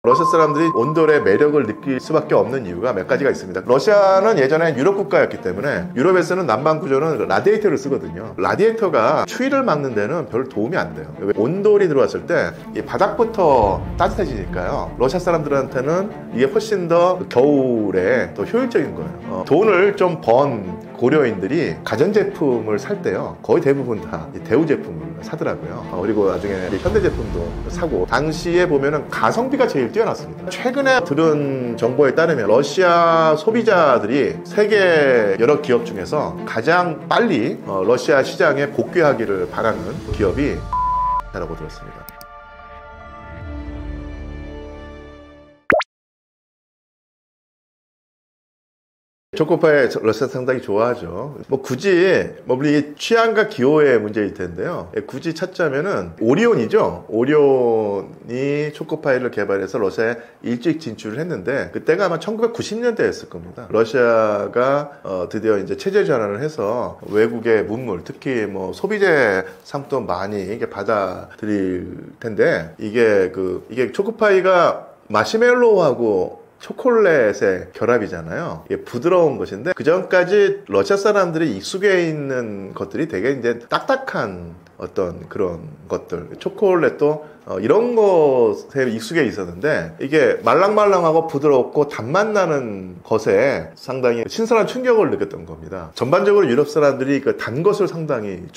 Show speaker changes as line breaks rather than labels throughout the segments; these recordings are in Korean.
러시아 사람들이 온돌의 매력을 느낄 수밖에 없는 이유가 몇 가지가 있습니다. 러시아는 예전에 유럽 국가였기 때문에 유럽에서는 난방 구조는 라디에이터를 쓰거든요. 라디에이터가 추위를 막는 데는 별 도움이 안 돼요. 온돌이 들어왔을 때 이 바닥부터 따뜻해지니까요. 러시아 사람들한테는 이게 훨씬 더 겨울에 더 효율적인 거예요. 돈을 좀 번 고려인들이 가전제품을 살 때요, 거의 대부분 다 대우 제품을 사더라고요. 그리고 나중에 현대 제품도 사고, 당시에 보면은 가성비가 제일 뛰어났습니다. 최근에 들은 정보에 따르면 러시아 소비자들이 세계 여러 기업 중에서 가장 빨리 러시아 시장에 복귀하기를 바라는 기업이 라고 들었습니다. 초코파이 러시아 상당히 좋아하죠. 굳이 우리 취향과 기호의 문제일 텐데요. 굳이 찾자면은 오리온이죠. 오리온이 초코파이를 개발해서 러시아에 일찍 진출을 했는데, 그때가 아마 1990년대였을 겁니다. 러시아가 드디어 이제 체제 전환을 해서 외국의 문물, 특히 소비재 상품 많이 이게 받아들일 텐데, 이게 초코파이가 마시멜로우하고 초콜릿의 결합이잖아요. 이게 부드러운 것인데, 그 전까지 러시아 사람들이 익숙해 있는 것들이 되게 이제 딱딱한 어떤 그런 것들, 초콜릿도 이런 것에 익숙해 있었는데, 이게 말랑말랑하고 부드럽고 단맛 나는 것에 상당히 신선한 충격을 느꼈던 겁니다. 전반적으로 유럽 사람들이 그 단 것을 상당히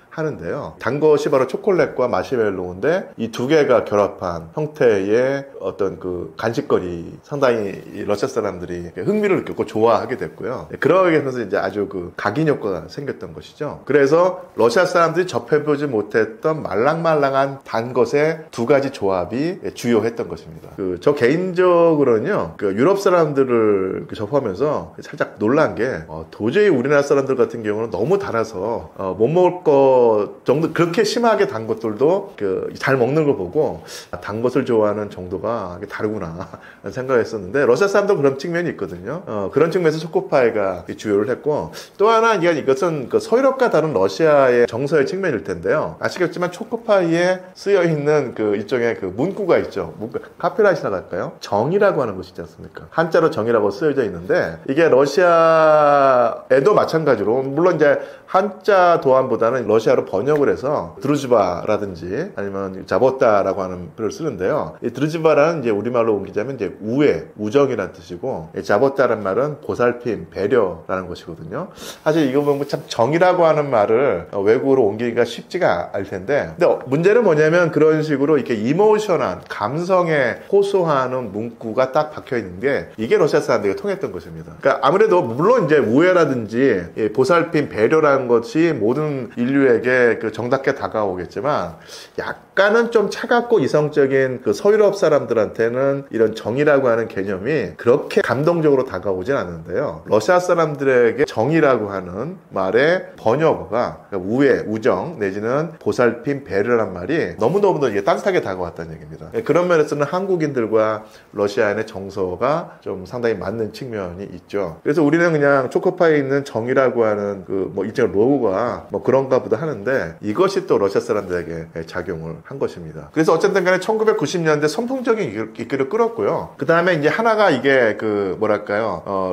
하는데요. 단 것이 바로 초콜릿과 마시멜로우인데, 이 두 개가 결합한 형태의 어떤 그 간식거리, 상당히 러시아 사람들이 흥미를 느꼈고 좋아하게 됐고요. 그러게 해서 이제 아주 그 각인 효과가 생겼던 것이죠. 그래서 러시아 사람들이 접해보지 못했던 말랑말랑한 단 것의 두 가지 조합이 주요했던 것입니다. 저 개인적으로는요, 유럽 사람들을 접하면서 살짝 놀란 게, 도저히 우리나라 사람들 같은 경우는 너무 달아서 못 먹을 거 정도, 그렇게 심하게 단 것들도 잘 먹는 걸 보고 단 것을 좋아하는 정도가 다르구나 생각을 했었는데, 러시아 사람도 그런 측면이 있거든요. 그런 측면에서 초코파이가 주요를 했고, 또 하나 이것은 서유럽과 다른 러시아의 정서의 측면일 텐데요. 아시겠지만 초코파이에 쓰여 있는 일종의 문구가 있죠. 카피라이트라고 할까요? 정이라고 하는 것이 있지 않습니까? 한자로 정이라고 쓰여져 있는데, 이게 러시아에도 마찬가지로, 물론 이제 한자 도안보다는 러시아로 번역을 해서 드루즈바라든지 아니면 자보타라고 하는 표를 쓰는데요. 이 드루즈바라는 이제 우리말로 옮기자면 이제 우애, 우정이라는 뜻이고, 자보타라는 말은 보살핌, 배려라는 것이거든요. 사실 이거 보면 참 정이라고 하는 말을 외국어로 옮기기가 쉽지가 않을 텐데, 근데 문제는 뭐냐면, 그런 식으로 이렇게 이모셔널한 감성에 호소하는 문구가 딱 박혀 있는 게, 이게 러시아 사람들이 통했던 것입니다. 그러니까 아무래도 물론 이제 우애라든지 보살핌, 배려라는 것이 모든 인류에게 정답게 다가오겠지만, 약간은 좀 차갑고 이성적인 서유럽 사람들한테는 이런 정이라고 하는 개념이 그렇게 감동적으로 다가오진 않는데요. 러시아 사람들에게 정이라고 하는 말의 번역어가 우애, 우정 내지는 보살핌, 배려란 말이 너무너무 이게 따뜻하게 다가왔다는 얘기입니다. 그런 면에서는 한국인들과 러시아인의 정서가 좀 상당히 맞는 측면이 있죠. 그래서 우리는 그냥 초코파이에 있는 정이라고 하는 일종의 로고가 그런가 보다 하는데, 이것이 또 러시아 사람들에게 작용을 한 것입니다. 그래서 어쨌든 간에 1990년대 선풍적인 인기를 끌었고요. 그 다음에 이제 하나가 이게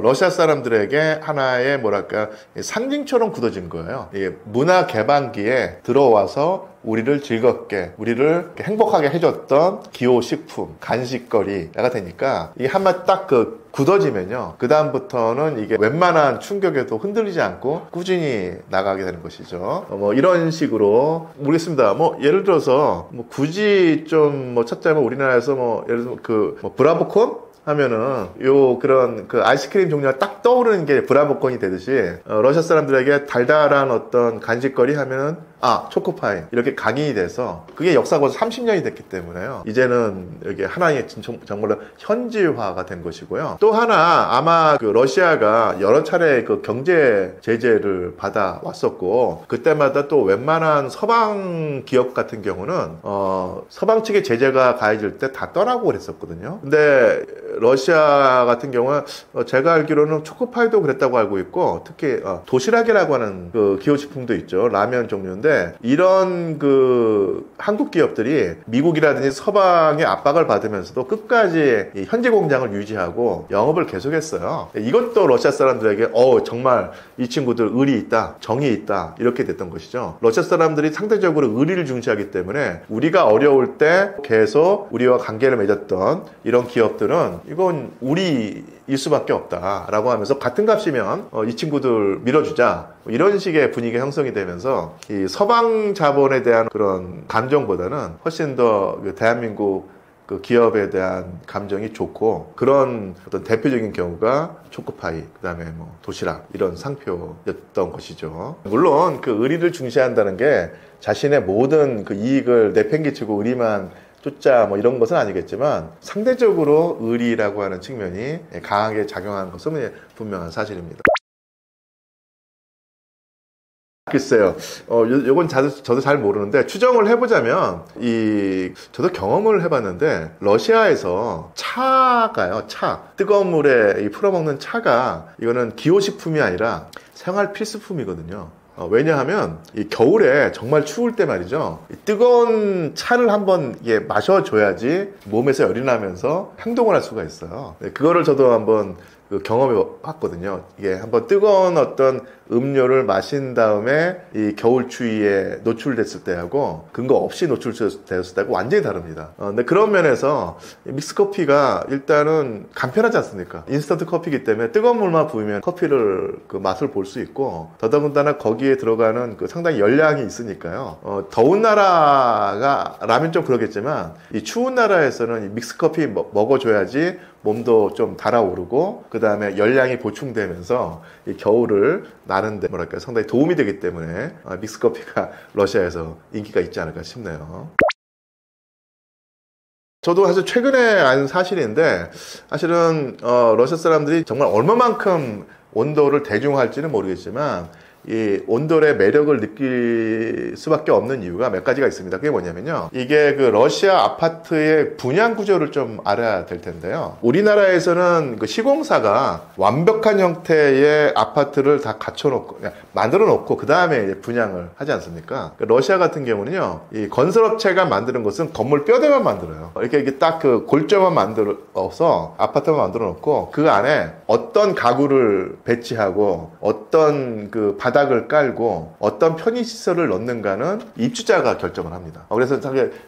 러시아 사람들에게 하나의 상징처럼 굳어진 거예요. 이게 문화 개방기에 들어와서 우리를 즐겁게, 우리를 행복하게 해줬던 기호식품, 간식거리가 되니까, 이게 한마디 딱 굳어지면요, 그 다음부터는 이게 웬만한 충격에도 흔들리지 않고 꾸준히 나가게 되는 것이죠. 이런 식으로 모르겠습니다. 예를 들어서 굳이 좀 찾자면, 우리나라에서 예를 들면 브라보콘 하면은 그런 아이스크림 종류가 딱 떠오르는 게 브라보콘이 되듯이, 러시아 사람들에게 달달한 어떤 간식거리 하면은 초코파이, 이렇게 각인이 돼서, 그게 역사가 30년이 됐기 때문에요, 이제는 이게 하나의 정말로 현지화가 된 것이고요. 또 하나, 아마 러시아가 여러 차례 경제 제재를 받아 왔었고, 그때마다 또 웬만한 서방 기업 같은 경우는 서방 측의 제재가 가해질 때 다 떠나고 그랬었거든요. 근데 러시아 같은 경우는 제가 알기로는 초코파이도 그랬다고 알고 있고, 특히 도시락이라고 하는 기호식품도 있죠. 라면 종류인데, 그런데 이런 그 한국 기업들이 미국이라든지 서방의 압박을 받으면서도 끝까지 이 현지 공장을 유지하고 영업을 계속했어요. 이것도 러시아 사람들에게 정말 이 친구들 의리 있다, 정이 있다, 이렇게 됐던 것이죠. 러시아 사람들이 상대적으로 의리를 중시하기 때문에 우리가 어려울 때 계속 우리와 관계를 맺었던 이런 기업들은 이건 우리일 수밖에 없다라고 하면서 같은 값이면 이 친구들 밀어주자, 이런 식의 분위기가 형성이 되면서 이 서방 자본에 대한 그런 감정보다는 훨씬 더 대한민국 그 기업에 대한 감정이 좋고, 그런 어떤 대표적인 경우가 초코파이, 그 다음에 뭐 도시락, 이런 상표였던 것이죠. 물론 그 의리를 중시한다는 게 자신의 모든 그 이익을 내팽개치고 의리만 쫓자 뭐 이런 것은 아니겠지만, 상대적으로 의리라고 하는 측면이 강하게 작용한 것은 분명한 사실입니다. 글쎄요. 요건 저도 잘 모르는데, 추정을 해보자면, 저도 경험을 해봤는데, 러시아에서 차가요, 뜨거운 물에 풀어먹는 차가, 이거는 기호식품이 아니라 생활 필수품이거든요. 왜냐하면 이 겨울에 정말 추울 때 말이죠, 뜨거운 차를 한번 마셔줘야지 몸에서 열이 나면서 행동을 할 수가 있어요. 그거를 저도 한번 경험해 봤거든요. 이게 한번 뜨거운 어떤 음료를 마신 다음에 이 겨울 추위에 노출됐을 때하고 근거 없이 노출되었을 때하고 완전히 다릅니다. 근데 그런 면에서 믹스커피가 일단은 간편하지 않습니까? 인스턴트 커피이기 때문에 뜨거운 물만 부으면 커피를 그 맛을 볼 수 있고, 더더군다나 거기에 들어가는 그 상당히 열량이 있으니까요. 더운 나라라면 좀 그러겠지만, 이 추운 나라에서는 이 믹스커피 먹어줘야지 몸도 좀 달아오르고, 그 다음에 열량이 보충되면서 이 겨울을 나는데 상당히 도움이 되기 때문에 믹스커피가 러시아에서 인기가 있지 않을까 싶네요. 저도 사실 최근에 안 사실인데, 사실은 러시아 사람들이 정말 얼마만큼 온도를 대중화할지는 모르겠지만, 이 온돌의 매력을 느낄 수밖에 없는 이유가 몇 가지가 있습니다. 그게 뭐냐면요, 이게 그 러시아 아파트의 분양 구조를 좀 알아야 될 텐데요. 우리나라에서는 그 시공사가 완벽한 형태의 아파트를 다 갖춰놓고 만들어 놓고 그 다음에 분양을 하지 않습니까? 러시아 같은 경우는요, 이 건설업체가 만드는 것은 건물 뼈대만 만들어요. 이렇게 딱 그 골조만 만들어서 아파트만 만들어 놓고, 그 안에 어떤 가구를 배치하고 어떤 그 바닥을 깔고 어떤 편의시설을 넣는가는 입주자가 결정을 합니다. 그래서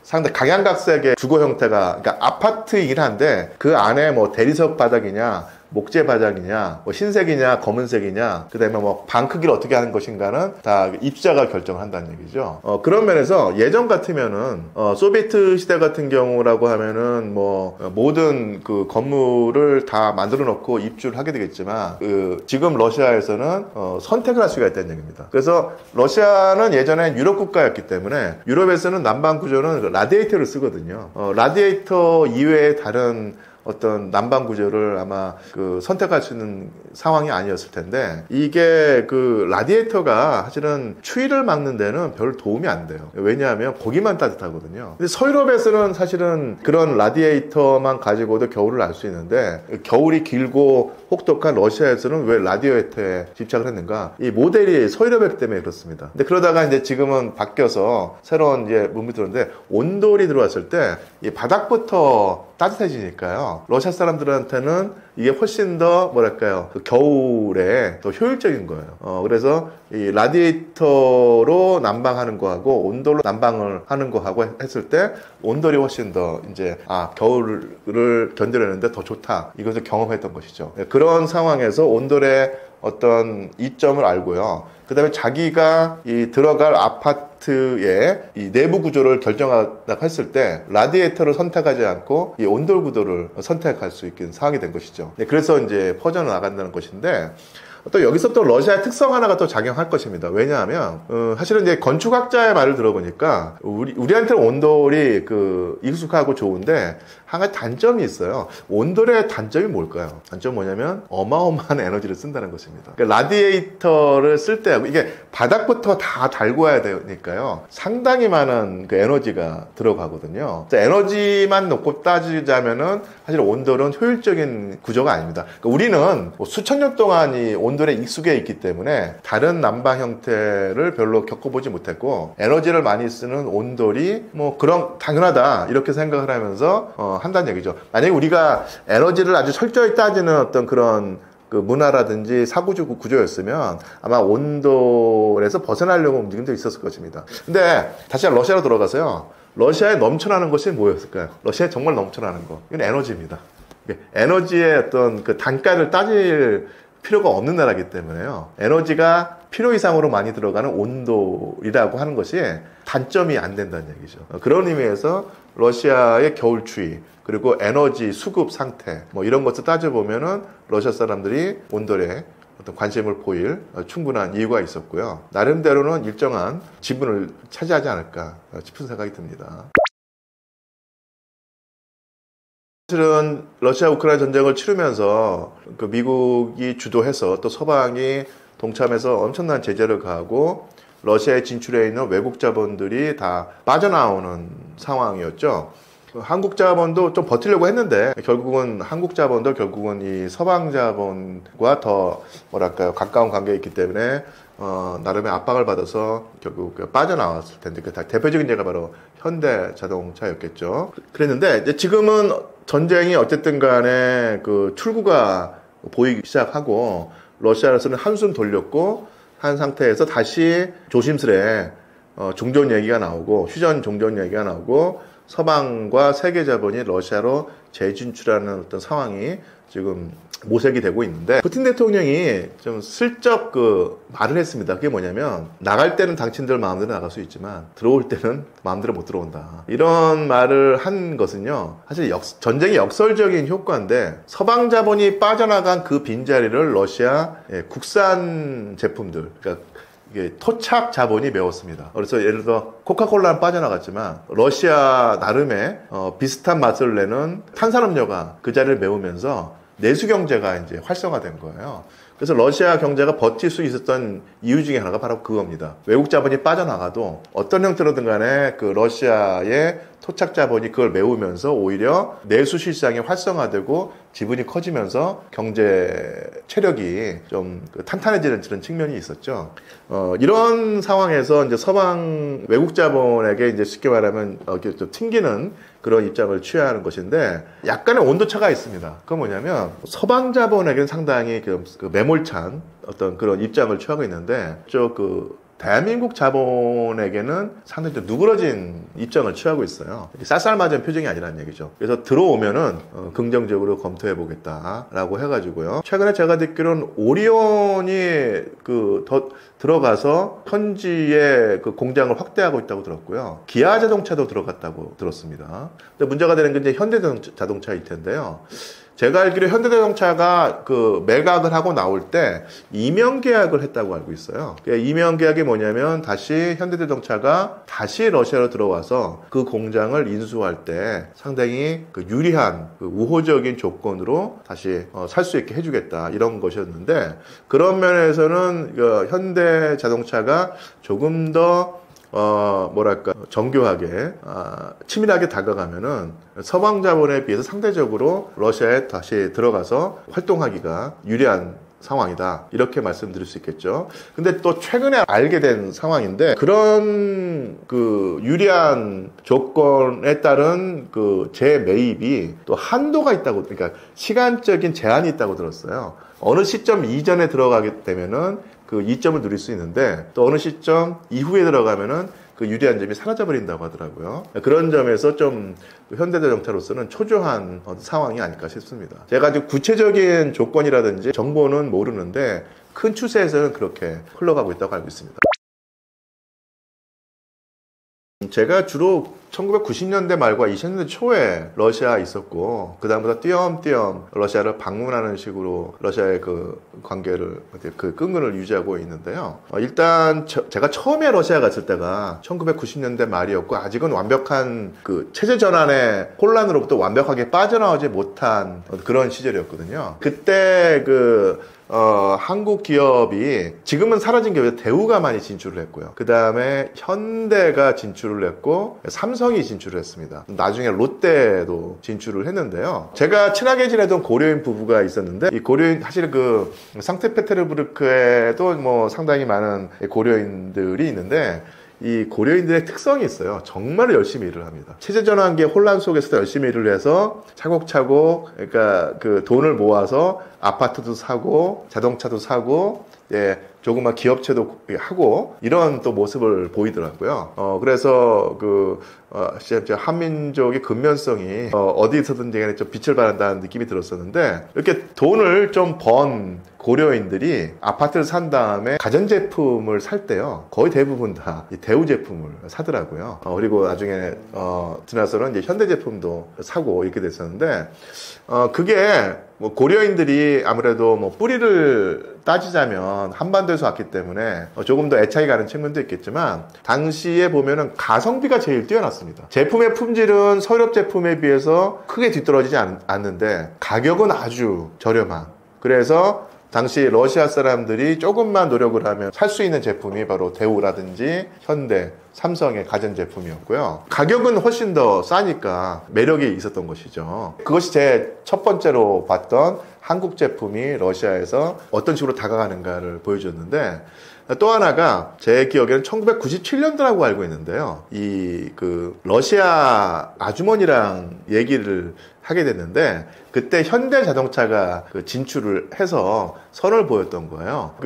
상당히 각양각색의 주거 형태가, 그러니까 아파트이긴 한데 그 안에 뭐 대리석 바닥이냐, 목재 바닥이냐, 뭐 흰색이냐, 검은색이냐, 그 다음에 뭐 방 크기를 어떻게 하는 것인가는 다 입주자가 결정을 한다는 얘기죠. 그런 면에서 예전 같으면은 소비에트 시대 같은 경우라고 하면은 뭐 모든 그 건물을 다 만들어 놓고 입주를 하게 되겠지만, 지금 러시아에서는 선택을 할 수가 있다는 얘기입니다. 그래서 러시아는 예전에 유럽 국가였기 때문에, 유럽에서는 난방 구조는 라디에이터를 쓰거든요. 라디에이터 이외에 다른 어떤 난방 구조를 아마 선택할 수 있는 상황이 아니었을 텐데, 이게 그 라디에이터가 사실은 추위를 막는 데는 별 도움이 안 돼요. 왜냐하면 거기만 따뜻하거든요. 근데 서유럽에서는 사실은 그런 라디에이터만 가지고도 겨울을 알 수 있는데, 겨울이 길고 혹독한 러시아에서는 왜 라디에이터에 집착을 했는가? 이 모델이 서유럽이기 때문에 그렇습니다. 근데 그러다가 이제 지금은 바뀌어서 새로운 이제 문물이 들어오는데, 온돌이 들어왔을 때 이 바닥부터 따뜻해지니까요, 러시아 사람들한테는 이게 훨씬 더 그 겨울에 더 효율적인 거예요. 그래서 이 라디에이터로 난방하는 거하고 온돌로 난방을 하는 거하고 했을 때 온돌이 훨씬 더 이제 겨울을 견디려는데 더 좋다, 이것을 경험했던 것이죠. 그런 상황에서 온돌의 어떤 이점을 알고요, 그 다음에 자기가 이 들어갈 아파트의 이 내부 구조를 결정하다 했을 때 라디에이터를 선택하지 않고 이 온돌 구조를 선택할 수 있는 상황이 된 것이죠. 그래서 이제 퍼져나간다는 것인데, 또 여기서 또 러시아의 특성 하나가 또 작용할 것입니다. 왜냐하면 사실은 이제 건축학자의 말을 들어보니까 우리한테는 온돌이 익숙하고 좋은데 한 가지 단점이 있어요. 온돌의 단점이 뭘까요? 단점이 뭐냐면 어마어마한 에너지를 쓴다는 것입니다. 그러니까 라디에이터를 쓸 때 이게 바닥부터 다 달고 와야 되니까요, 상당히 많은 그 에너지가 들어가거든요. 에너지만 놓고 따지자면은 사실 온돌은 효율적인 구조가 아닙니다. 그러니까 우리는 뭐 수천 년 동안 이 온돌에 익숙해 있기 때문에 다른 난방 형태를 별로 겪어보지 못했고, 에너지를 많이 쓰는 온돌이 뭐 그런 당연하다 이렇게 생각을 하면서 한다는 얘기죠. 만약에 우리가 에너지를 아주 철저히 따지는 어떤 그런 그 문화라든지 사고적 구조였으면 아마 온돌에서 벗어나려고 움직임도 있었을 것입니다. 근데 다시 러시아로 돌아가서요. 러시아에 넘쳐나는 것이 뭐였을까요? 러시아에 정말 넘쳐나는 거. 이건 에너지입니다. 에너지의 어떤 그 단가를 따질 필요가 없는 나라이기 때문에요. 에너지가 필요 이상으로 많이 들어가는 온돌이라고 하는 것이 단점이 안 된다는 얘기죠. 그런 의미에서 러시아의 겨울 추위, 그리고 에너지 수급 상태, 뭐 이런 것을 따져보면은 러시아 사람들이 온돌에 어떤 관심을 보일 충분한 이유가 있었고요. 나름대로는 일정한 지분을 차지하지 않을까 싶은 생각이 듭니다. 사실은 러시아 우크라이나 전쟁을 치르면서 그 미국이 주도해서 또 서방이 동참해서 엄청난 제재를 가하고 러시아에 진출해 있는 외국 자본들이 다 빠져나오는 상황이었죠. 한국 자본도 좀 버티려고 했는데 결국은 한국 자본도 결국은 이 서방 자본과 더 뭐랄까요 가까운 관계에 있기 때문에 나름의 압박을 받아서 결국 빠져나왔을 텐데 그 대표적인 예가 바로 현대자동차였겠죠. 그랬는데 이제 지금은 전쟁이 어쨌든 간에 그 출구가 보이기 시작하고 러시아에서는 한숨 돌렸고 한 상태에서 다시 조심스레 종전 얘기가 나오고 휴전 종전 얘기가 나오고 서방과 세계 자본이 러시아로 재진출하는 어떤 상황이 지금 모색이 되고 있는데 푸틴 대통령이 좀 슬쩍 그 말을 했습니다. 그게 뭐냐면 나갈 때는 당신들 마음대로 나갈 수 있지만 들어올 때는 마음대로 못 들어온다. 이런 말을 한 것은요. 사실 전쟁의 역설적인 효과인데 서방 자본이 빠져나간 그 빈자리를 러시아 국산 제품들 그러니까 이게 토착 자본이 메웠습니다. 그래서 예를 들어 코카콜라는 빠져나갔지만 러시아 나름의 비슷한 맛을 내는 탄산음료가 그 자리를 메우면서 내수 경제가 이제 활성화된 거예요. 그래서 러시아 경제가 버틸 수 있었던 이유 중에 하나가 바로 그겁니다. 외국 자본이 빠져나가도 어떤 형태로든 간에 그 러시아의 토착 자본이 그걸 메우면서 오히려 내수 시장이 활성화되고 지분이 커지면서 경제 체력이 좀 탄탄해지는 그런 측면이 있었죠. 이런 상황에서 이제 서방 외국 자본에게 이제 쉽게 말하면 이렇게 좀 튕기는 그런 입장을 취해야 하는 것인데 약간의 온도차가 있습니다. 그건 뭐냐면 서방 자본에게는 상당히 그 매몰찬 어떤 그런 입장을 취하고 있는데 대한민국 자본에게는 상당히 좀 누그러진 입장을 취하고 있어요. 쌀쌀맞은 표정이 아니라는 얘기죠. 그래서 들어오면은 긍정적으로 검토해 보겠다라고 해가지고요. 최근에 제가 듣기로는 오리온이 더 들어가서 현지에 그 공장을 확대하고 있다고 들었고요. 기아 자동차도 들어갔다고 들었습니다. 근데 문제가 되는 게 이제 현대자동차일 텐데요. 제가 알기로 현대자동차가 그 매각을 하고 나올 때 이명 계약을 했다고 알고 있어요. 이명 계약이 뭐냐면 다시 현대자동차가 다시 러시아로 들어와서 그 공장을 인수할 때 상당히 그 유리한 그 우호적인 조건으로 다시 살 수 있게 해주겠다 이런 것이었는데 그런 면에서는 현대자동차가 조금 더 정교하게, 치밀하게 다가가면은 서방 자본에 비해서 상대적으로 러시아에 다시 들어가서 활동하기가 유리한 상황이다. 이렇게 말씀드릴 수 있겠죠. 근데 또 최근에 알게 된 상황인데 그런 그 유리한 조건에 따른 그 재매입이 또 한도가 있다고, 그러니까 시간적인 제한이 있다고 들었어요. 어느 시점 이전에 들어가게 되면은 그 이점을 누릴 수 있는데 또 어느 시점 이후에 들어가면은 그 유리한 점이 사라져버린다고 하더라고요. 그런 점에서 좀 현대자동차로서는 초조한 상황이 아닐까 싶습니다. 제가 아주 구체적인 조건이라든지 정보는 모르는데 큰 추세에서는 그렇게 흘러가고 있다고 알고 있습니다. 제가 주로 1990년대 말과 2000년대 초에 러시아에 있었고 그 다음부터 띄엄띄엄 러시아를 방문하는 식으로 러시아의 그 관계를 그 끈끈을 유지하고 있는데요. 일단 제가 처음에 러시아 갔을 때가 1990년대 말이었고 아직은 완벽한 그 체제 전환의 혼란으로부터 완벽하게 빠져나오지 못한 그런 시절이었거든요. 그때 한국 기업이 지금은 사라진 기업이 대우가 많이 진출을 했고요. 그 다음에 현대가 진출을 했고 삼성 삼성이 진출을 했습니다. 나중에 롯데도 진출을 했는데요. 제가 친하게 지내던 고려인 부부가 있었는데, 이 고려인 사실 그 상트페테르부르크에도 뭐 상당히 많은 고려인들이 있는데, 이 고려인들의 특성이 있어요. 정말 열심히 일을 합니다. 체제전환기의 혼란 속에서도 열심히 일을 해서 차곡차곡, 그러니까 그 돈을 모아서 아파트도 사고 자동차도 사고, 예, 조그만 기업체도 하고 이런 또 모습을 보이더라고요. 그래서 진짜 한민족의 근면성이 어디서든지 간에 좀 빛을 발한다는 느낌이 들었었는데, 이렇게 돈을 좀 번 고려인들이 아파트를 산 다음에 가전제품을 살 때요, 거의 대부분 다 이 대우 제품을 사더라고요. 그리고 나중에 지나서는 이제 현대 제품도 사고 이렇게 됐었는데, 그게 뭐 고려인들이 아무래도 뭐 뿌리를 따지자면 한반도에서 왔기 때문에 조금 더 애착이 가는 측면도 있겠지만, 당시에 보면은 가성비가 제일 뛰어났습니다. 제품의 품질은 서유럽 제품에 비해서 크게 뒤떨어지지 않는데 가격은 아주 저렴한, 그래서 당시 러시아 사람들이 조금만 노력을 하면 살 수 있는 제품이 바로 대우라든지 현대, 삼성의 가전제품이었고요. 가격은 훨씬 더 싸니까 매력이 있었던 것이죠. 그것이 제 첫 번째로 봤던 한국 제품이 러시아에서 어떤 식으로 다가가는가를 보여줬는데, 또 하나가 제 기억에는 1997년도라고 알고 있는데요. 러시아 아주머니랑 얘기를 하게 됐는데, 그때 현대자동차가 진출을 해서 선을 보였던 거예요.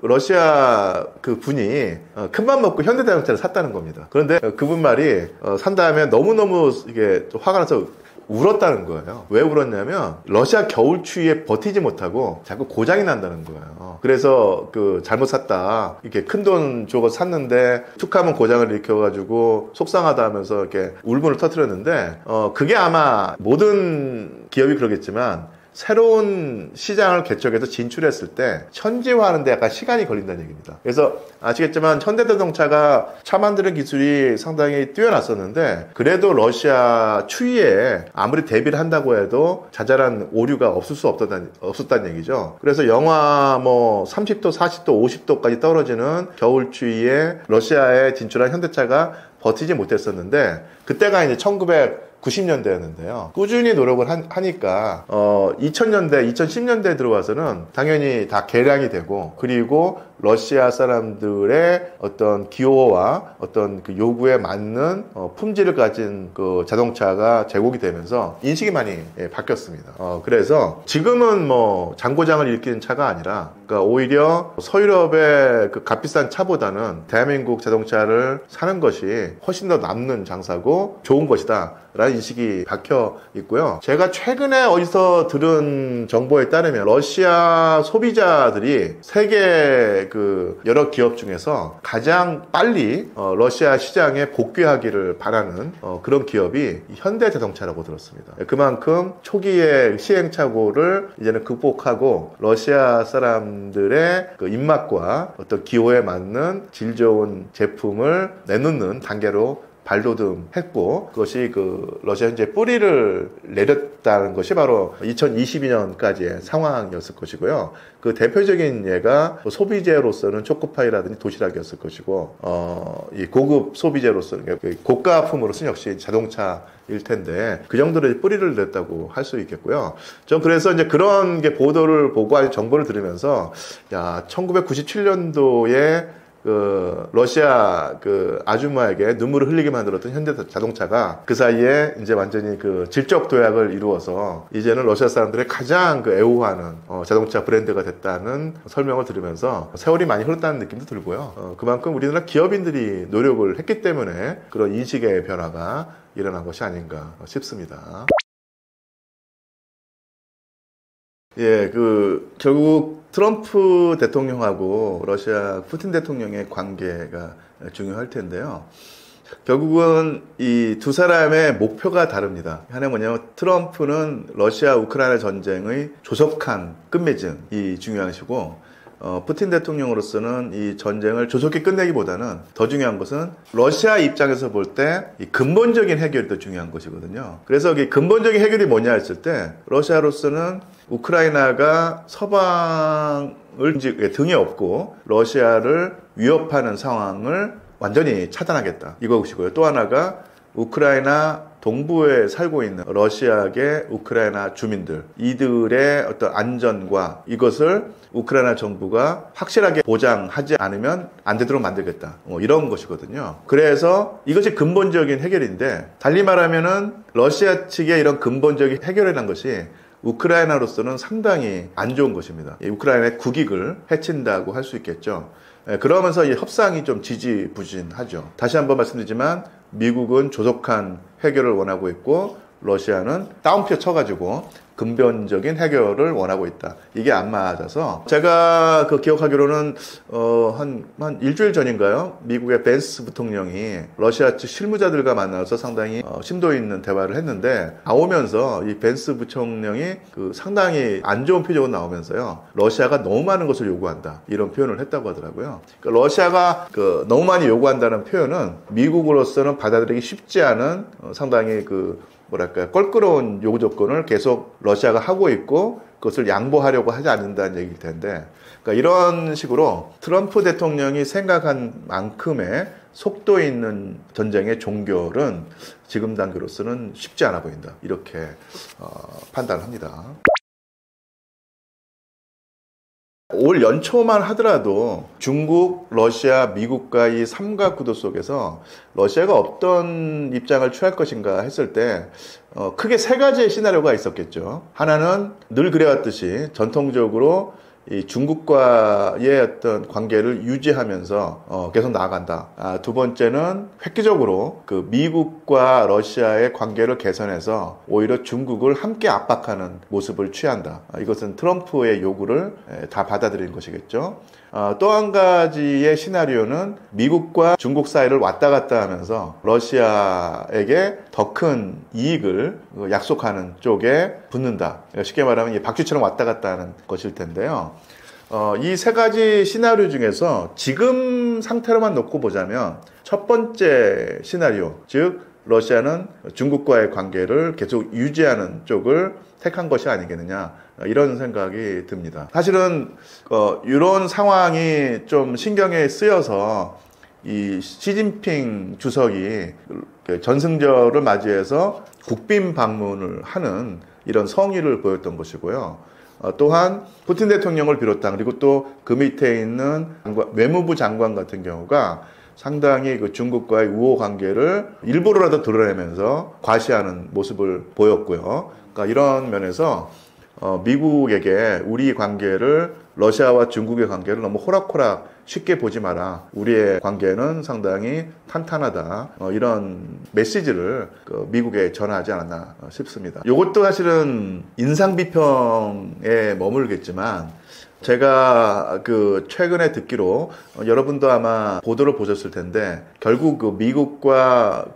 러시아 분이 큰맘 먹고 현대자동차를 샀다는 겁니다. 그런데 그분 말이 산 다음에 너무너무 이게 화가 나서 울었다는 거예요. 왜 울었냐면 러시아 겨울 추위에 버티지 못하고 자꾸 고장이 난다는 거예요. 그래서 잘못 샀다, 이렇게 큰돈 주고 샀는데 툭하면 고장을 일으켜가지고 속상하다 하면서 이렇게 울분을 터뜨렸는데, 그게 아마 모든 기업이 그러겠지만 새로운 시장을 개척해서 진출했을 때 현지화하는 데 약간 시간이 걸린다는 얘기입니다. 그래서 아시겠지만 현대자동차가 차 만드는 기술이 상당히 뛰어났었는데, 그래도 러시아 추위에 아무리 대비를 한다고 해도 자잘한 오류가 없을 수 없었다는 얘기죠. 그래서 영하 뭐 30도, 40도, 50도까지 떨어지는 겨울 추위에 러시아에 진출한 현대차가 버티지 못했었는데, 그때가 이제 1990년대였는데요. 꾸준히 노력을 하니까 2000년대, 2010년대에 들어와서는 당연히 다 개량이 되고, 그리고 러시아 사람들의 어떤 기호와 어떤 요구에 맞는 품질을 가진 자동차가 제공이 되면서 인식이 많이 바뀌었습니다. 그래서 지금은 뭐 잔고장을 일으키는 차가 아니라, 그러니까 오히려 서유럽의 값비싼 차보다는 대한민국 자동차를 사는 것이 훨씬 더 남는 장사고 좋은 것이다 라는 인식이 박혀 있고요. 제가 최근에 어디서 들은 정보에 따르면 러시아 소비자들이 세계 여러 기업 중에서 가장 빨리 러시아 시장에 복귀하기를 바라는 그런 기업이 현대자동차라고 들었습니다. 그만큼 초기의 시행착오를 이제는 극복하고 러시아 사람들의 입맛과 어떤 기호에 맞는 질 좋은 제품을 내놓는 단계로 발돋움했고, 그것이 러시아 현재 뿌리를 내렸다는 것이 바로 2022년까지의 상황이었을 것이고요. 그 대표적인 예가 소비재로서는 초코파이라든지 도시락이었을 것이고, 이 고급 소비재로서는 고가품으로서는 역시 자동차일 텐데, 그 정도로 뿌리를 냈다고 할 수 있겠고요. 전 그래서 이제 그런 게 보도를 보고 아니 정보를 들으면서, 야, 1997년도에 러시아 아줌마에게 눈물을 흘리게 만들었던 현대자동차가 그 사이에 이제 완전히 질적 도약을 이루어서 이제는 러시아 사람들의 가장 애호하는 자동차 브랜드가 됐다는 설명을 들으면서 세월이 많이 흘렀다는 느낌도 들고요. 그만큼 우리나라 기업인들이 노력을 했기 때문에 그런 인식의 변화가 일어난 것이 아닌가 싶습니다. 예, 결국 트럼프 대통령하고 러시아 푸틴 대통령의 관계가 중요할 텐데요. 결국은 이 두 사람의 목표가 다릅니다. 하나는 뭐냐면, 트럼프는 러시아 우크라이나 전쟁의 조속한 끝맺음이 중요한 것이고, 푸틴 대통령으로서는 이 전쟁을 조속히 끝내기보다는 더 중요한 것은 러시아 입장에서 볼 때 이 근본적인 해결이 더 중요한 것이거든요. 그래서 이 근본적인 해결이 뭐냐 했을 때, 러시아로서는 우크라이나가 서방을 등에 업고 러시아를 위협하는 상황을 완전히 차단하겠다, 이것이고요. 또 하나가 우크라이나 동부에 살고 있는 러시아계 우크라이나 주민들, 이들의 어떤 안전과 이것을 우크라이나 정부가 확실하게 보장하지 않으면 안 되도록 만들겠다. 이런 것이거든요. 그래서 이것이 근본적인 해결인데, 달리 말하면은 러시아 측의 이런 근본적인 해결이라는 것이 우크라이나로서는 상당히 안 좋은 것입니다. 우크라이나의 국익을 해친다고 할 수 있겠죠. 그러면서 이 협상이 좀 지지부진하죠. 다시 한번 말씀드리지만 미국은 조속한 해결을 원하고 있고 러시아는 다운표 쳐가지고 근본적인 해결을 원하고 있다. 이게 안 맞아서 제가 기억하기로는 한 일주일 전인가요? 미국의 벤스 부통령이 러시아 측 실무자들과 만나서 상당히 심도 있는 대화를 했는데, 나오면서 이 벤스 부통령이 상당히 안 좋은 표정으로 나오면서요, 러시아가 너무 많은 것을 요구한다, 이런 표현을 했다고 하더라고요. 그러니까 러시아가 너무 많이 요구한다는 표현은 미국으로서는 받아들이기 쉽지 않은 상당히 껄끄러운 요구 조건을 계속 러시아가 하고 있고 그것을 양보하려고 하지 않는다는 얘기일 텐데, 그러니까 이런 식으로 트럼프 대통령이 생각한 만큼의 속도 있는 전쟁의 종결은 지금 단계로서는 쉽지 않아 보인다, 이렇게 판단을 합니다. 올 연초만 하더라도 중국, 러시아, 미국과의 삼각구도 속에서 러시아가 어떤 입장을 취할 것인가 했을 때 크게 세 가지의 시나리오가 있었겠죠. 하나는 늘 그래왔듯이 전통적으로 이 중국과의 어떤 관계를 유지하면서 계속 나아간다. 두 번째는 획기적으로 미국과 러시아의 관계를 개선해서 오히려 중국을 함께 압박하는 모습을 취한다. 이것은 트럼프의 요구를 다 받아들인 것이겠죠. 또 한 가지의 시나리오는 미국과 중국 사이를 왔다 갔다 하면서 러시아에게 더 큰 이익을 약속하는 쪽에 붙는다. 쉽게 말하면 박쥐처럼 왔다 갔다 하는 것일 텐데요. 이 세 가지 시나리오 중에서 지금 상태로만 놓고 보자면 첫 번째 시나리오, 즉 러시아는 중국과의 관계를 계속 유지하는 쪽을 택한 것이 아니겠느냐, 이런 생각이 듭니다. 사실은 이런 상황이 좀 신경에 쓰여서 이 시진핑 주석이 전승절을 맞이해서 국빈 방문을 하는 이런 성의를 보였던 것이고요. 또한 푸틴 대통령을 비롯한, 그리고 또 그 밑에 있는 외무부 장관 같은 경우가 상당히 중국과의 우호 관계를 일부러라도 드러내면서 과시하는 모습을 보였고요. 그러니까 이런 면에서 미국에게 우리 관계를, 러시아와 중국의 관계를 너무 호락호락 쉽게 보지 마라, 우리의 관계는 상당히 탄탄하다, 이런 메시지를 미국에 전하지 않았나 싶습니다. 이것도 사실은 인상비평에 머물겠지만, 제가 최근에 듣기로 여러분도 아마 보도를 보셨을 텐데, 결국 미국과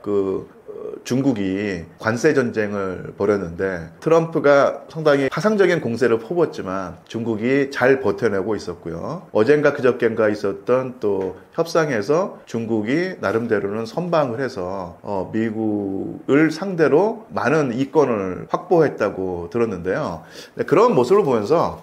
중국이 관세 전쟁을 벌였는데 트럼프가 상당히 파상적인 공세를 퍼붓지만 중국이 잘 버텨내고 있었고요. 어젠가 그저께인가 있었던 또 협상에서 중국이 나름대로는 선방을 해서 미국을 상대로 많은 이권을 확보했다고 들었는데요. 그런 모습을 보면서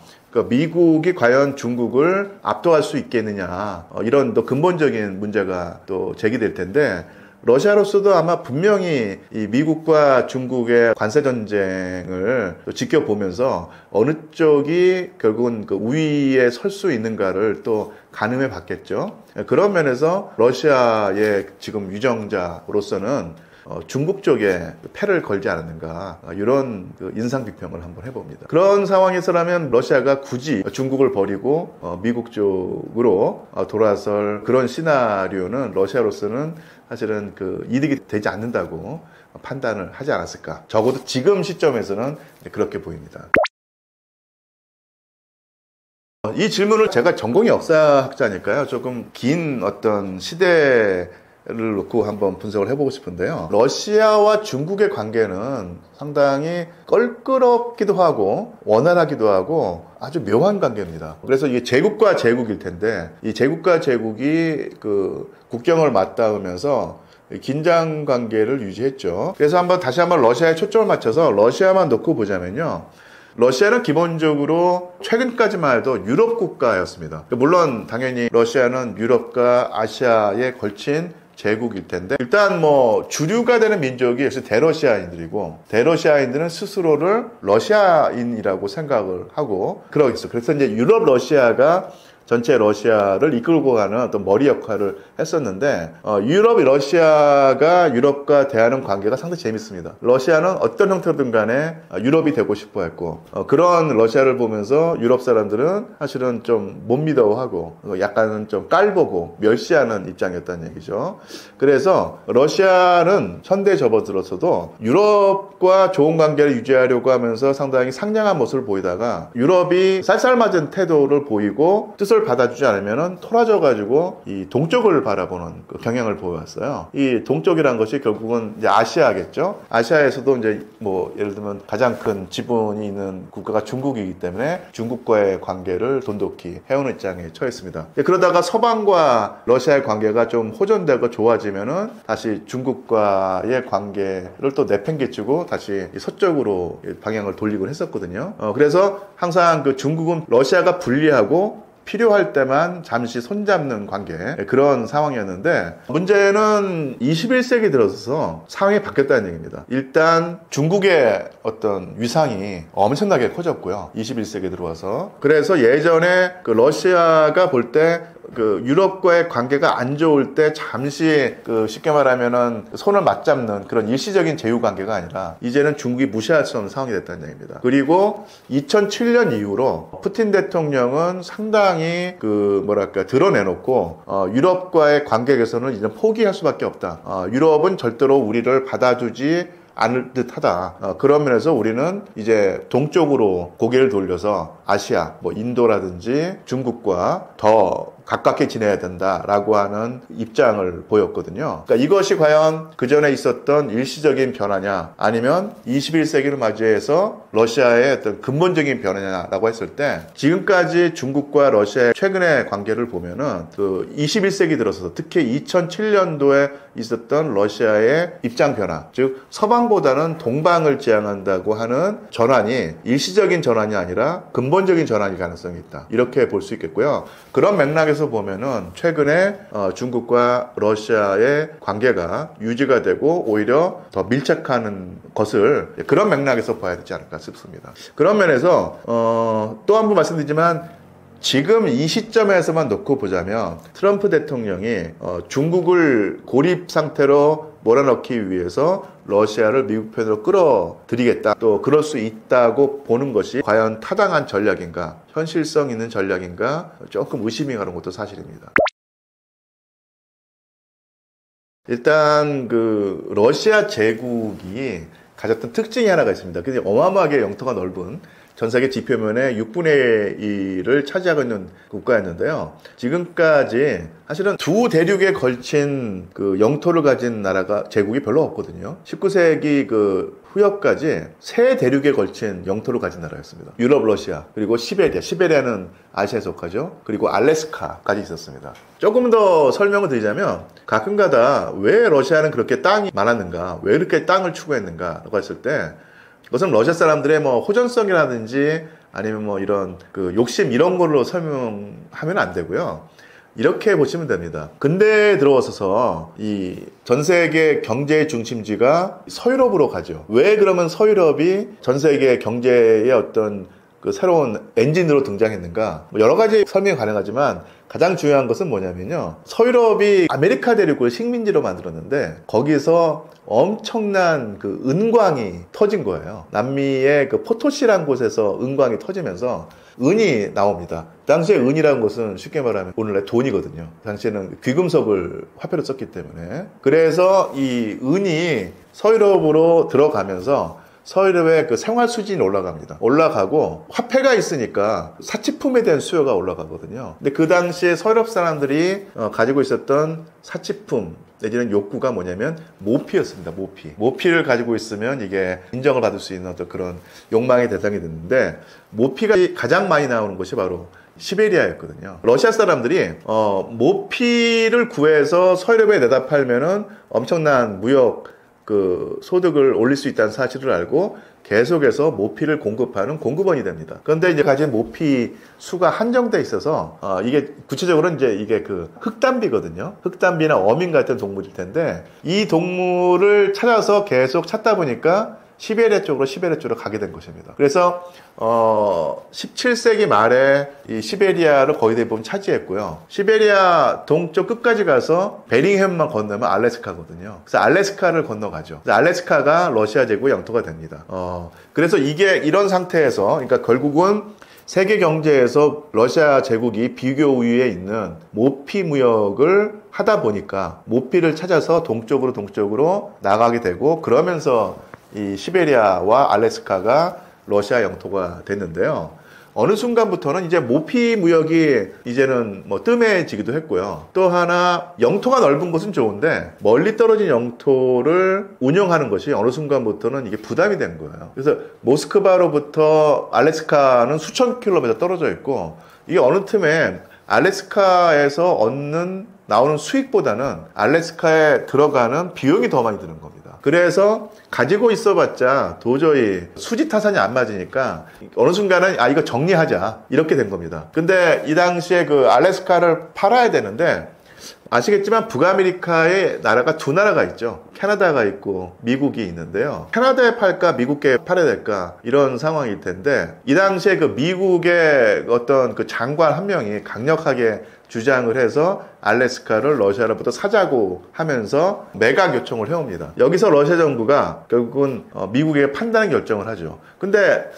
미국이 과연 중국을 압도할 수 있겠느냐, 이런 또 근본적인 문제가 또 제기될 텐데, 러시아로서도 아마 분명히 이 미국과 중국의 관세 전쟁을 지켜보면서 어느 쪽이 결국은 우위에 설 수 있는가를 또 가늠해 봤겠죠. 그런 면에서 러시아의 지금 유정자로서는 중국 쪽에 패를 걸지 않았는가, 이런 인상 비평을 한번 해봅니다. 그런 상황에서라면 러시아가 굳이 중국을 버리고 미국 쪽으로 돌아설 그런 시나리오는 러시아로서는 사실은 이득이 되지 않는다고 판단을 하지 않았을까. 적어도 지금 시점에서는 그렇게 보입니다. 이 질문을, 제가 전공이 역사학자니까요, 조금 긴 어떤 시대를 놓고 한번 분석을 해보고 싶은데요. 러시아와 중국의 관계는 상당히 껄끄럽기도 하고 원활하기도 하고 아주 묘한 관계입니다. 그래서 이게 제국과 제국일 텐데, 이 제국과 제국이 국경을 맞닿으면서 긴장 관계를 유지했죠. 그래서 다시 한번 러시아에 초점을 맞춰서 러시아만 놓고 보자면요, 러시아는 기본적으로 최근까지만 해도 유럽 국가였습니다. 물론 당연히 러시아는 유럽과 아시아에 걸친 제국일 텐데, 일단 뭐 주류가 되는 민족이 역시 대러시아인들이고, 대러시아인들은 스스로를 러시아인이라고 생각을 하고 그러겠어. 그래서 이제 유럽 러시아가 전체 러시아를 이끌고 가는 어떤 머리 역할을 했었는데, 유럽 러시아가 유럽과 대하는 관계가 상당히 재밌습니다. 러시아는 어떤 형태로든 간에 유럽이 되고 싶어 했고, 그런 러시아를 보면서 유럽 사람들은 사실은 좀 못 믿어하고 약간은 좀 깔보고 멸시하는 입장이었다는 얘기죠. 그래서 러시아는 현대에 접어들어서도 유럽과 좋은 관계를 유지하려고 하면서 상당히 상냥한 모습을 보이다가, 유럽이 쌀쌀맞은 태도를 보이고 뜻을 받아주지 않으면 토라져가지고 이 동쪽을 바라보는 그 경향을 보여왔어요. 이 동쪽이란 것이 결국은 이제 아시아겠죠. 아시아에서도 이제 뭐 예를 들면 가장 큰 지분이 있는 국가가 중국이기 때문에 중국과의 관계를 돈독히 해오는 입장에 처했습니다. 그러다가 서방과 러시아의 관계가 좀 호전되고 좋아지면은 다시 중국과의 관계를 또 내팽개치고 다시 서쪽으로 방향을 돌리곤 했었거든요. 그래서 항상 그 중국은 러시아가 불리하고 필요할 때만 잠시 손잡는 관계, 그런 상황이었는데, 문제는 21세기 들어서 상황이 바뀌었다는 얘기입니다. 일단 중국의 어떤 위상이 엄청나게 커졌고요, 21세기 들어와서. 그래서 예전에 그 러시아가 볼 때 그 유럽과의 관계가 안 좋을 때 잠시 그 쉽게 말하면은 손을 맞잡는 그런 일시적인 제휴 관계가 아니라 이제는 중국이 무시할 수 없는 상황이 됐다는 얘기입니다. 그리고 2007년 이후로 푸틴 대통령은 상당히 그 뭐랄까 드러내놓고 유럽과의 관계 개선을 이제 포기할 수밖에 없다. 유럽은 절대로 우리를 받아주지 않을 듯하다. 그런 면에서 우리는 이제 동쪽으로 고개를 돌려서 아시아, 뭐 인도라든지 중국과 더 가깝게 지내야 된다라고 하는 입장을 보였거든요. 그러니까 이것이 과연 그 전에 있었던 일시적인 변화냐, 아니면 21세기를 맞이해서 러시아의 어떤 근본적인 변화냐라고 했을 때, 지금까지 중국과 러시아의 최근의 관계를 보면은 그 21세기 들어서 특히 2007년도에 있었던 러시아의 입장 변화, 즉 서방보다는 동방을 지향한다고 하는 전환이 일시적인 전환이 아니라 근본적인 전환일 가능성이 있다, 이렇게 볼 수 있겠고요. 그런 맥락에서 보면은 최근에 중국과 러시아의 관계가 유지가 되고 오히려 더 밀착하는 것을 그런 맥락에서 봐야 되지 않을까 싶습니다. 그런 면에서 또 한 번 말씀드리지만, 지금 이 시점에서만 놓고 보자면 트럼프 대통령이 중국을 고립 상태로 몰아넣기 위해서 러시아를 미국 편으로 끌어들이겠다, 또 그럴 수 있다고 보는 것이 과연 타당한 전략인가, 현실성 있는 전략인가 조금 의심이 가는 것도 사실입니다. 일단 그 러시아 제국이 가졌던 특징이 하나가 있습니다. 그게 어마어마하게 영토가 넓은, 전 세계 지표면의 6분의 1을 차지하고 있는 국가였는데요. 지금까지 사실은 두 대륙에 걸친 그 영토를 가진 나라가, 제국이 별로 없거든요. 19세기 그 후역까지 세 대륙에 걸친 영토를 가진 나라였습니다. 유럽, 러시아, 그리고 시베리아. 시베리아는 아시아에 속하죠. 그리고 알래스카까지 있었습니다. 조금 더 설명을 드리자면, 가끔가다 왜 러시아는 그렇게 땅이 많았는가, 왜 이렇게 땅을 추구했는가라고 했을 때, 그것은 러시아 사람들의 뭐 호전성이라든지 아니면 뭐 이런 그 욕심 이런 걸로 설명하면 안 되고요. 이렇게 보시면 됩니다. 근대에 들어와서 이 전 세계 경제의 중심지가 서유럽으로 가죠. 왜 그러면 서유럽이 전 세계 경제의 어떤 그 새로운 엔진으로 등장했는가? 뭐 여러 가지 설명이 가능하지만 가장 중요한 것은 뭐냐면요, 서유럽이 아메리카 대륙을 식민지로 만들었는데 거기서 엄청난 그 은광이 터진 거예요. 남미의 그 포토시라는 곳에서 은광이 터지면서 은이 나옵니다. 당시에 은이라는 것은 쉽게 말하면 오늘날 돈이거든요. 당시에는 귀금속을 화폐로 썼기 때문에. 그래서 이 은이 서유럽으로 들어가면서 서유럽의 그 생활 수준이 올라갑니다. 올라가고 화폐가 있으니까 사치품에 대한 수요가 올라가거든요. 근데 그 당시에 서유럽 사람들이 가지고 있었던 사치품 내지는 욕구가 뭐냐면 모피였습니다. 모피를 가지고 있으면 이게 인정을 받을 수 있는 어떤 그런 욕망의 대상이 됐는데, 모피가 가장 많이 나오는 곳이 바로 시베리아였거든요. 러시아 사람들이 모피를 구해서 서유럽에 내다 팔면은 엄청난 무역 그 소득을 올릴 수 있다는 사실을 알고 계속해서 모피를 공급하는 공급원이 됩니다. 그런데 이제 가진 모피 수가 한정돼 있어서 이게 구체적으로 이제 이게 그 흑단비거든요. 흑단비나 어민 같은 동물일 텐데 이 동물을 찾아서 계속 찾다 보니까 시베리아 쪽으로 가게 된 것입니다. 그래서 17세기 말에 이 시베리아를 거의 대부분 차지했고요. 시베리아 동쪽 끝까지 가서 베링햄만 건너면 알래스카거든요. 그래서 알래스카를 건너가죠. 그래서 알래스카가 러시아 제국의 영토가 됩니다. 그래서 이게 이런 상태에서 그러니까 결국은 세계 경제에서 러시아 제국이 비교 우위에 있는 모피 무역을 하다 보니까 모피를 찾아서 동쪽으로 나가게 되고 그러면서 이 시베리아와 알래스카가 러시아 영토가 됐는데요. 어느 순간부터는 이제 모피 무역이 이제는 뭐 뜸해지기도 했고요. 또 하나 영토가 넓은 것은 좋은데 멀리 떨어진 영토를 운영하는 것이 어느 순간부터는 이게 부담이 된 거예요. 그래서 모스크바로부터 알래스카는 수천 킬로미터 떨어져 있고 이게 어느 틈에 알래스카에서 나오는 수익보다는 알래스카에 들어가는 비용이 더 많이 드는 겁니다. 그래서 가지고 있어봤자 도저히 수지 타산이 안 맞으니까 어느 순간은 이거 정리하자 이렇게 된 겁니다. 근데 이 당시에 그 알래스카를 팔아야 되는데 아시겠지만 북아메리카에 나라가 두 나라가 있죠. 캐나다가 있고 미국이 있는데요. 캐나다에 팔까 미국에 팔아야 될까 이런 상황일 텐데 이 당시에 그 미국의 어떤 그 장관 한 명이 강력하게 주장을 해서 알래스카를 러시아로부터 사자고 하면서 매각 요청을 해옵니다. 여기서 러시아 정부가 결국은 미국에게 판다는 결정을 하죠. 근데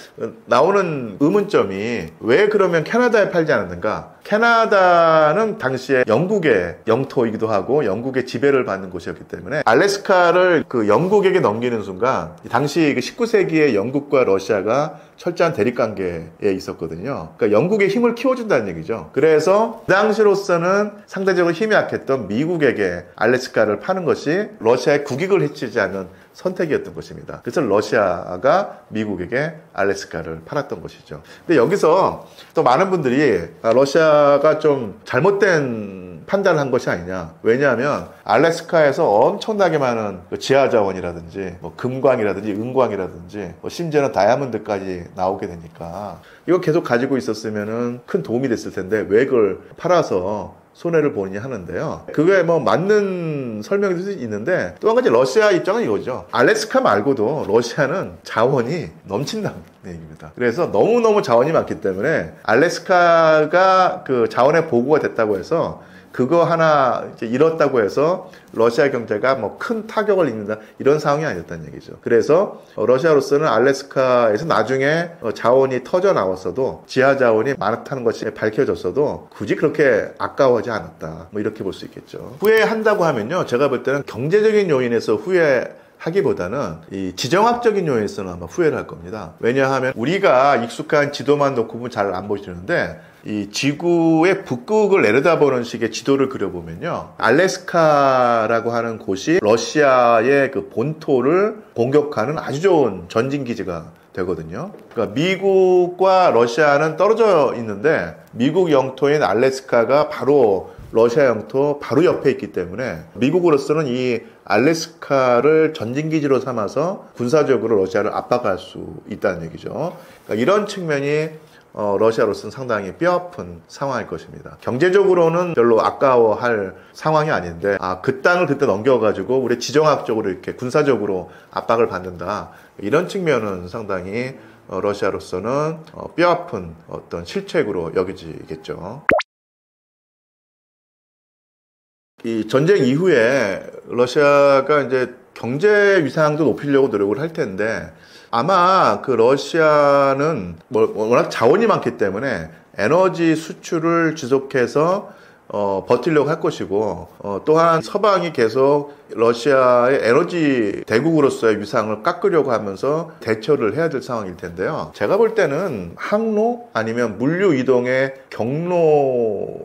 나오는 의문점이 왜 그러면 캐나다에 팔지 않았는가? 캐나다는 당시에 영국의 영토이기도 하고 영국의 지배를 받는 곳이었기 때문에 알래스카를 그 영국에게 넘기는 순간 당시 19세기에 영국과 러시아가 철저한 대립관계에 있었거든요. 그러니까 영국의 힘을 키워준다는 얘기죠. 그래서 그 당시로서는 상대적으로 힘이 약했던 미국에게 알래스카를 파는 것이 러시아의 국익을 해치지 않는 선택이었던 것입니다. 그래서 러시아가 미국에게 알래스카를 팔았던 것이죠. 근데 여기서 또 많은 분들이 러시아가 좀 잘못된 판단을 한 것이 아니냐. 왜냐하면 알래스카에서 엄청나게 많은 지하 자원이라든지 뭐 금광이라든지 은광이라든지 뭐 심지어는 다이아몬드까지 나오게 되니까 이거 계속 가지고 있었으면은 큰 도움이 됐을 텐데 왜 그걸 팔아서 손해를 보니 하는데요. 그게 뭐 맞는 설명일 수 있는데 또 한 가지 러시아 입장은 이거죠. 알래스카 말고도 러시아는 자원이 넘친다는 얘기입니다. 그래서 너무너무 자원이 많기 때문에 알래스카가 그 자원의 보고가 됐다고 해서 그거 하나 이제 잃었다고 해서 러시아 경제가 뭐 큰 타격을 입는다 이런 상황이 아니었다는 얘기죠. 그래서 러시아로서는 알래스카에서 나중에 자원이 터져 나왔어도 지하 자원이 많다는 것이 밝혀졌어도 굳이 그렇게 아까워하지 않았다. 뭐 이렇게 볼 수 있겠죠. 후회한다고 하면요, 제가 볼 때는 경제적인 요인에서 하기보다는 이 지정학적인 요인에서는 아마 후회를 할 겁니다. 왜냐하면 우리가 익숙한 지도만 놓고 보면 잘 안 보시는데 이 지구의 북극을 내려다보는 식의 지도를 그려보면요, 알래스카라고 하는 곳이 러시아의 그 본토를 공격하는 아주 좋은 전진기지가 되거든요. 그러니까 미국과 러시아는 떨어져 있는데 미국 영토인 알래스카가 바로 러시아 영토 바로 옆에 있기 때문에 미국으로서는 이 알래스카를 전진기지로 삼아서 군사적으로 러시아를 압박할 수 있다는 얘기죠. 그러니까 이런 측면이 러시아로서는 상당히 뼈아픈 상황일 것입니다. 경제적으로는 별로 아까워할 상황이 아닌데 그 땅을 그때 넘겨가지고 우리 지정학적으로 이렇게 군사적으로 압박을 받는다, 이런 측면은 상당히 러시아로서는 뼈아픈 어떤 실책으로 여겨지겠죠. 이 전쟁 이후에 러시아가 이제 경제 위상도 높이려고 노력을 할 텐데 아마 그 러시아는 워낙 자원이 많기 때문에 에너지 수출을 지속해서 버티려고 할 것이고 또한 서방이 계속 러시아의 에너지 대국으로서의 위상을 깎으려고 하면서 대처를 해야 될 상황일 텐데요. 제가 볼 때는 항로 아니면 물류 이동의 경로라는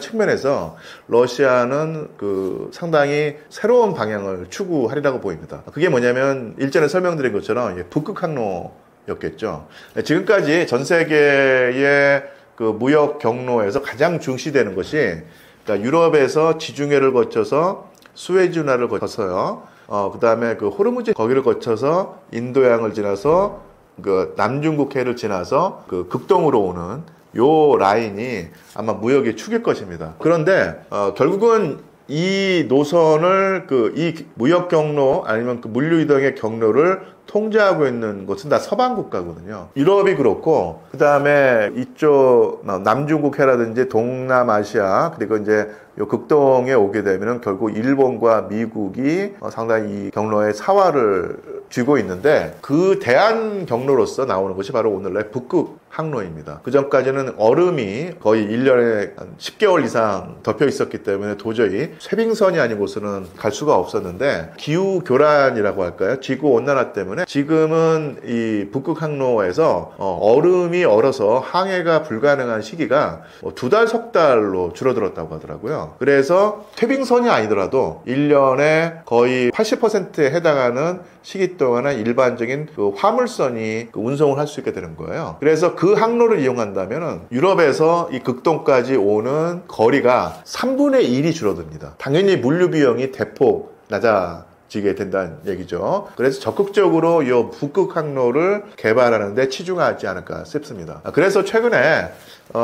측면에서 러시아는 그 상당히 새로운 방향을 추구하리라고 보입니다. 그게 뭐냐면 일전에 설명드린 것처럼 북극 항로였겠죠. 지금까지 전 세계의 그 무역 경로에서 가장 중시되는 것이, 그러니까 유럽에서 지중해를 거쳐서 수에즈 운하를 거쳐서요, 그 다음에 그 호르무즈 거기를 거쳐서 인도양을 지나서 그 남중국해를 지나서 그 극동으로 오는 요 라인이 아마 무역의 축일 것입니다. 그런데 결국은 이 노선을 이 무역 경로 아니면 그 물류 이동의 경로를 통제하고 있는 곳은 다 서방 국가거든요. 유럽이 그렇고, 그 다음에 이쪽 남중국해라든지 동남아시아, 그리고 이제 요 극동에 오게 되면은 결국 일본과 미국이 상당히 이 경로에 사활을 쥐고 있는데, 그 대안 경로로서 나오는 것이 바로 오늘날 북극 항로입니다. 그 전까지는 얼음이 거의 1년에 10개월 이상 덮여 있었기 때문에 도저히 쇠빙선이 아니고서는 갈 수가 없었는데, 기후 교란이라고 할까요? 지구 온난화 때문에 지금은 이 북극 항로에서 얼음이 얼어서 항해가 불가능한 시기가 2달, 석 달로 줄어들었다고 하더라고요. 그래서 쇠빙선이 아니더라도 1년에 거의 80%에 해당하는 시기 동안은 일반적인 그 화물선이 운송을 할 수 있게 되는 거예요. 그래서 그 항로를 이용한다면 유럽에서 이 극동까지 오는 거리가 3분의 1이 줄어듭니다. 당연히 물류 비용이 대폭 낮아지게 된다는 얘기죠. 그래서 적극적으로 이 북극 항로를 개발하는 데 치중하지 않을까 싶습니다. 그래서 최근에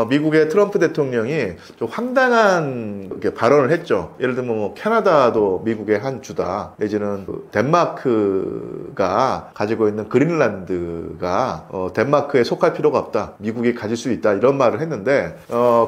미국의 트럼프 대통령이 좀 황당한 발언을 했죠. 예를 들면 뭐 캐나다도 미국의 한 주다, 내지는 덴마크가 가지고 있는 그린란드가 덴마크에 속할 필요가 없다, 미국이 가질 수 있다, 이런 말을 했는데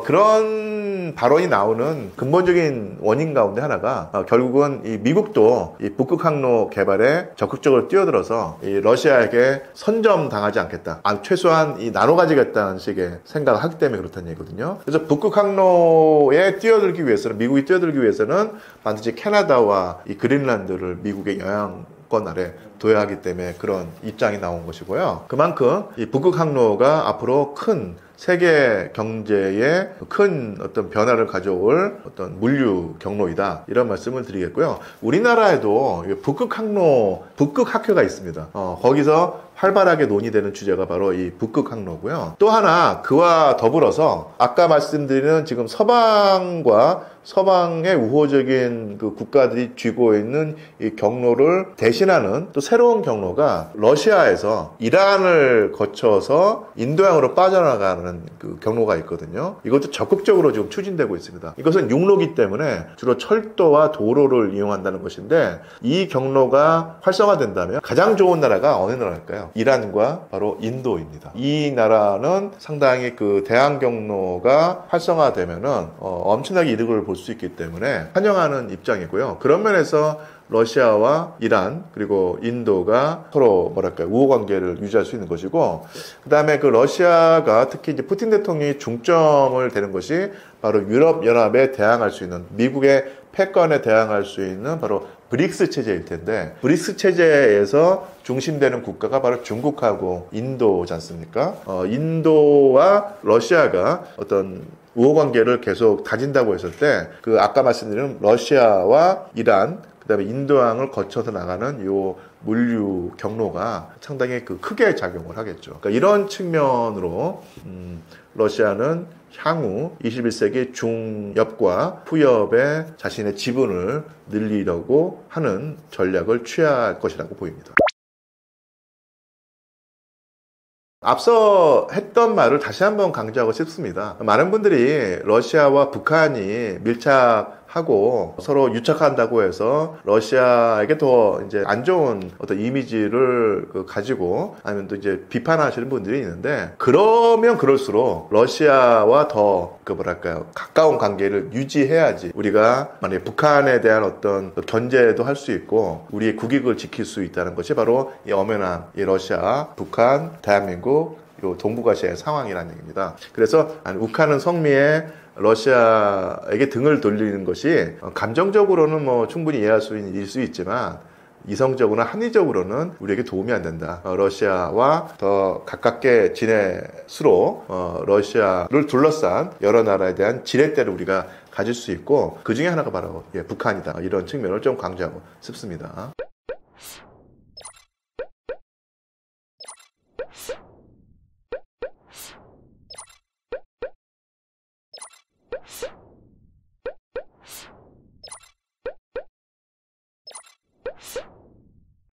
그런 발언이 나오는 근본적인 원인 가운데 하나가 결국은 이 미국도 이 북극 항로 개발에 적극적으로 뛰어들어서 이 러시아에게 선점당하지 않겠다, 최소한 이 나눠 가지겠다는 식의 생각을 하기 때문에 그렇다는 얘기거든요. 그래서 북극 항로에 뛰어들기 위해서는, 미국이 뛰어들기 위해서는 반드시 캐나다와 이 그린란드를 미국의 영향권 아래 둬야 하기 때문에 그런 입장이 나온 것이고요. 그만큼 이 북극 항로가 앞으로 큰 세계 경제에 큰 어떤 변화를 가져올 어떤 물류 경로이다, 이런 말씀을 드리겠고요. 우리나라에도 북극 항로, 북극 학회가 있습니다. 거기서 활발하게 논의되는 주제가 바로 이 북극 항로고요. 또 하나, 그와 더불어서 아까 말씀드리는 지금 서방의 우호적인 그 국가들이 쥐고 있는 이 경로를 대신하는 또 새로운 경로가 러시아에서 이란을 거쳐서 인도양으로 빠져나가는 그 경로가 있거든요. 이것도 적극적으로 지금 추진되고 있습니다. 이것은 육로기 때문에 주로 철도와 도로를 이용한다는 것인데, 이 경로가 활성화된다면 가장 좋은 나라가 어느 나라일까요? 이란과 바로 인도입니다. 이 나라는 상당히 그 대항 경로가 활성화되면은 엄청나게 이득을 볼 수 있기 때문에 환영하는 입장이고요. 그런 면에서 러시아와 이란 그리고 인도가 서로 우호 관계를 유지할 수 있는 것이고, 그 다음에 그 러시아가 특히 이제 푸틴 대통령이 중점을 대는 것이 바로 유럽 연합에 대항할 수 있는, 미국의 패권에 대항할 수 있는 바로 브릭스 체제일 텐데, 브릭스 체제에서 중심되는 국가가 바로 중국하고 인도지 않습니까? 인도와 러시아가 어떤 우호 관계를 계속 다진다고 했을 때, 그 아까 말씀드린 러시아와 이란, 그 다음에 인도양을 거쳐서 나가는 요 물류 경로가 상당히 크게 작용을 하겠죠. 그러니까 이런 측면으로 러시아는 향후 21세기 중엽과 후엽에 자신의 지분을 늘리려고 하는 전략을 취할 것이라고 보입니다. 앞서 했던 말을 다시 한번 강조하고 싶습니다. 많은 분들이 러시아와 북한이 밀착하고 서로 유착한다고 해서 러시아에게 더 이제 안 좋은 어떤 이미지를 가지고 아니면 또 이제 비판하시는 분들이 있는데, 그러면 그럴수록 러시아와 더 가까운 관계를 유지해야지 우리가 만약에 북한에 대한 어떤 견제도 할 수 있고 우리의 국익을 지킬 수 있다는 것이 바로 이 엄연한 이 러시아, 북한, 대한민국, 요 동북아시아의 상황이라는 얘기입니다. 그래서 욱하는 성미에 러시아에게 등을 돌리는 것이 감정적으로는 뭐 충분히 이해할 수 있지만 이성적으로나 합리적으로는 우리에게 도움이 안 된다. 러시아와 더 가깝게 지낼수록 러시아를 둘러싼 여러 나라에 대한 지렛대를 우리가 가질 수 있고, 그 중에 하나가 바로 북한이다. 이런 측면을 좀 강조하고 싶습니다.
you